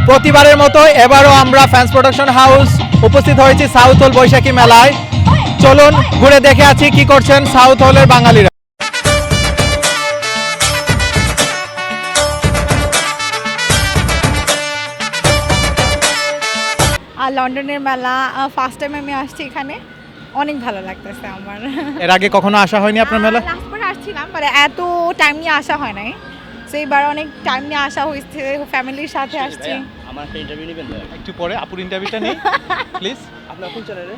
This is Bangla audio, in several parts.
প্রতিবারের মতো এবারও আমরা ফ্যান্স প্রোডাকশন হাউস উপস্থিত হয়েছি সাউথ হল বৈশাখী মেলায়। চলুন ঘুরে দেখে আছি কি করছেন সাউথ হলের বাঙালিরা। আর লন্ডনের মেলা ফার্স্ট টাইম আমি আসছি এখানে, অনেক ভালো লাগতেছে আমার। এর আগে কখনো আসা হয়নি আপনার মেলা? লাস্ট বার আসছিলাম, মানে এত টাইম নিয়ে আসা হয় নাই, তো এইবার অনেক টাইম নিয়ে আসা হয়েছে, ফ্যামিলির সাথে আসছি। আমার একটা ইন্টারভিউ নেবেন একটু পরে আপুর ইন্টারভিউটা নিই প্লিজ। আপনার কোন চ্যানেলে?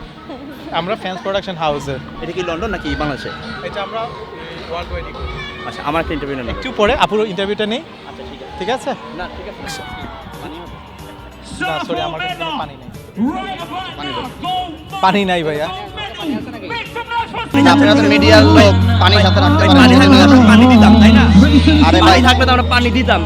আমরা ফ্যান্স প্রোডাকশন হাউসের। এটা কি লন্ডন নাকি বাংলাদেশে? এটা আমরা ওয়ার্ল্ড ওয়াইড। আচ্ছা, আমার একটা ইন্টারভিউ নেবেন একটু পরে আপুর ইন্টারভিউটা নিই। আচ্ছা ঠিক আছে? না ঠিক আছে, পানি হবে? না সরি, আমার কাছে কোনো পানি নেই। পানি দাও। পানি নাই ভাইয়া। আপনারা তো মিডিয়ার লোক, পানি সাথে রাখতে পারেন। পানি থাকলে আমরা পানি দিতাম, তাই না? আরে ভাই থাকলে তো আমরা পানি দিতাম।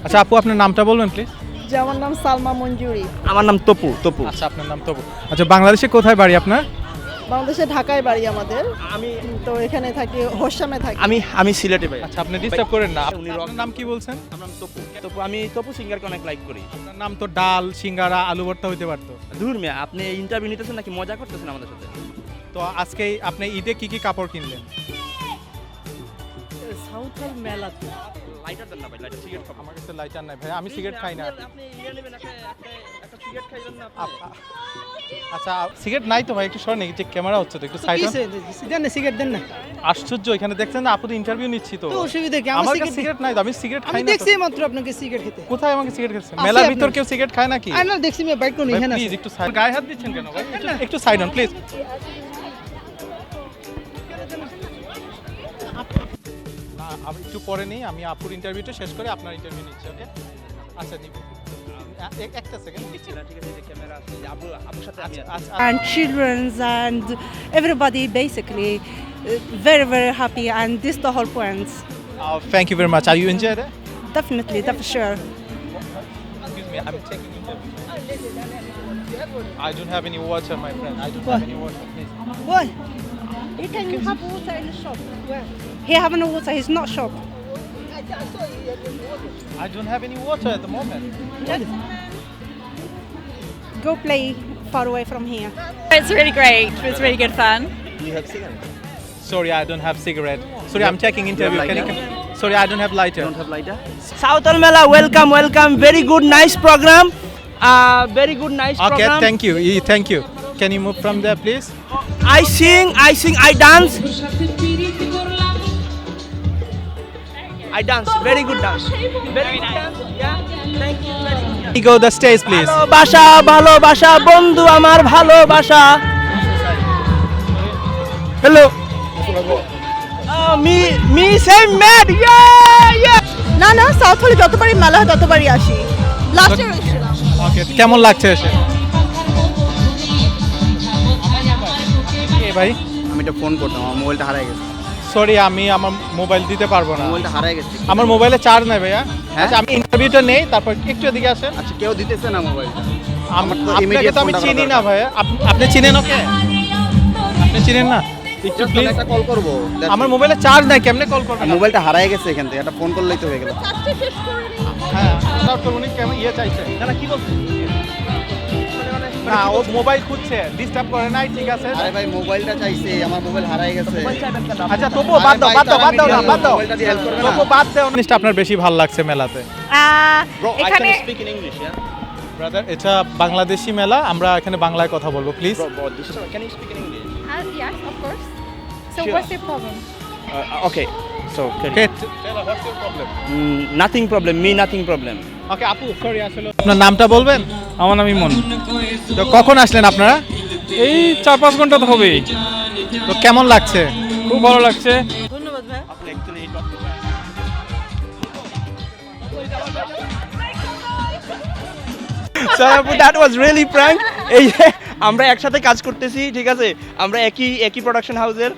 আচ্ছা আপু, আপনার নামটা বলবেন প্লিজ। যে আমার নাম সালমা মঞ্জুরি। আমার নাম তপু। আচ্ছা আপনার নাম তবু। আচ্ছা বাংলাদেশে কোথায় বাড়ি আপনার? বাংলাদেশে ঢাকায় বাড়ি আমাদের, আমি তো এখানে থাকি, হোসামে থাকি। আমি সিলেটে ভাই। আচ্ছা আপনি ডিস্টার্ব করেন না। উনি আপনার নাম কি বলছেন? আমার নাম তপু। আমি তপু সিঙ্গারকে অনেক লাইক করি। আপনার নাম তো ডাল, সিঙ্গারা, আলু ভর্তা হইতে পারতো। দূর মিয়া, আপনি ইন্টারভিউ নিতেছেন নাকি মজা করতেছেন আমাদের সাথে? তো আজকে আপনি ঈদে কি কি কাপড় কিনলেন? সাউথ হল মেলা লাইটার দেন না ভাই, লাইটার সিগারেট খাবো। আমার কাছে লাইটার নাই ভাই, আমি সিগারেট খাই না। আপনি ইয়ে নেবেন, একটা সিগারেট খাইবেন না আপনি? আচ্ছা সিগারেট নাই তো ভাই, একটু সরেন, যে ক্যামেরা হচ্ছে তো একটু সাইড দেন না, সিগারেট দেন না। আশ্চর্য, এখানে দেখছেন না আপুর ইন্টারভিউ নিচ্ছি তো। তো অসুবিধা কি? আমার কাছে সিগারেট নাই তো, আমি সিগারেট খাই আমি না তো। দেখছি মাত্র আপনাকে সিগারেট খেতে। কোথায় আমাকে সিগারেট খেয়েছেন? আছে মেলার আপনার। ভিতর কেউ সিগারেট খায় নাকি? আর না, দেখছি আমি বাইক কোন এখানে প্লিজ আছে। একটু সাইড। গায়ে হাত দিচ্ছেন কেন ভাই? একটু সাইড অন প্লিজ। আমি একটু পরে নেই, আমি আপুর ইন্টারভিউটা শেষ করে আপনার ইন্টারভিউ নিচ্ছি। ওকে আচ্ছা নিব একটা সেকেন্ড। ঠিক আছে, যে ক্যামেরা আছে, যে আপুর সাথে আমি আছি। আচ্ছা and children's and everybody basically very very happy, and this the whole point. Thank you very much. Are you enjoy that? Definitely, that's sure. Excuse me, I'm taking interview. I don't have any water, my friend. I don't have any water, please. Why? He can have water in the shop. Where? He have no water. He's not shop. I don't have any water at the moment. Go play far away from here. It's really great, it's really good fun. You have cigarette? Sorry, I don't have cigarette. Sorry, I'm taking interview. Can you lighter? come? Sorry, I don't have lighter. Don't have lighter? South Hall Mela, welcome. Very good, nice program. Very good, nice Okay, program. thank you. Thank you. Can you move from there, please? I sing, I dance. I dance, very good dance. Very good dance, yeah. Thank you, very good. You go the stage, please. ভালোবাসা বন্ধু আমার ভালোবাসা। Hello. Me same mad, yeah. না না, সাউথ হলে যতবারই মেলা হয় ততবারই আসি। লাস্ট ইয়ার এসেছিলাম। Okay, কেমন লাগছে এসে? ভাই আমি একটা ফোন করতাম, আমার মোবাইলটা হারিয়ে গেছে। সরি, আমি আমার মোবাইল দিতে পারবো না। মোবাইলটা হারিয়ে গেছে। আমার মোবাইলে চার্জ নাই ভাইয়া। হ্যাঁ? আচ্ছা আমি ইন্টারভিউটা নেই, তারপর একটু এদিকে আসেন। আচ্ছা, কেউ দিতেছে না মোবাইলটা। আমার তো আপনাকে immediate তো আমি ফোনটা চিনি করা না ভাইয়া। আপনি চিনেন ওকে? আপনি চিনেন না? একটু Just প্লিজ। একটা কল করবো। আমার মোবাইলে চার্জ নাই, কেমনে কল করবেন? মোবাইলটা হারিয়ে গেছে এখান থেকে, একটা ফোন করলেই তো হয়ে গেল। হ্যাঁ, তাও তো উনি কেমন চাইছে। না কি বলছিস? না ও মোবাইল খুঁজছে, ডিস্টার্ব করে নাই, ঠিক আছে। আরে ভাই, মোবাইলটা চাইছে, আমার মোবাইল হারিয়ে গেছে। আচ্ছা তবুও বাদ দাও, বাদ দাও, বাদ দাও না, বাদ দাও। মোবাইলটা দিয়ে হেল্প করবে না? তবুও বাদ দাও। জিনিসটা আপনার বেশি ভালো লাগছে মেলাতে? এখানে speak in English, yeah? Brother, এটা বাংলাদেশি মেলা, আমরা এখানে বাংলায় কথা বলবো please. Can you speak in English? yes, of course. So Sure. what's your problem? Okay. So, Okay, tell us what's your problem? nothing problem. Me, nothing problem. Okay, আপু সরি, আসলে আপনার নামটা বলবেন? আমার নাম ইমন। তো কখন আসলেন আপনারা? এই 4-5 ঘন্টা তো হবেই। তো কেমন লাগছে? খুব ভালো লাগছে। ধন্যবাদ ভাই। So, that was really prank. এই যে আমরা একসাথে কাজ করতেছি, ঠিক আছে? আমরা একই প্রোডাকশন হাউসের।